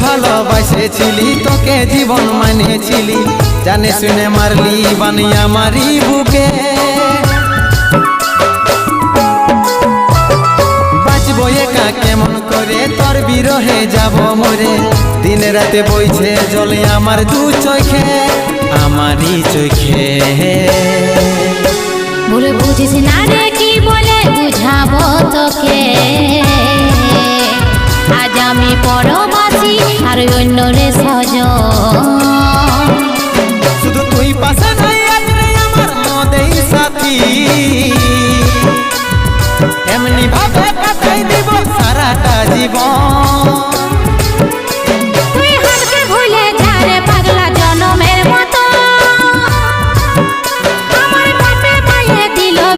ভালোবাসেছিলি, তোকে জীবন মানেছিলি, জানে শুনে মারলি বানিয়া মারি বুকে। বাঁচবো একা কেমন করে, তোর বিরহে যাব মরে, দিন রাতে বইছে জলে আমার দু চোখে, আমারই চোখে। বলে বুঝিস না রে কি বলে বুঝাবো তোকে, আজ আমি পরবাসী আর অন্য রে সজন। শুধু তুই পাশে নাই আজ রে আমার মদেই সাথী, এমনি ভাবে কাটাই দিব সারাটা জীবন।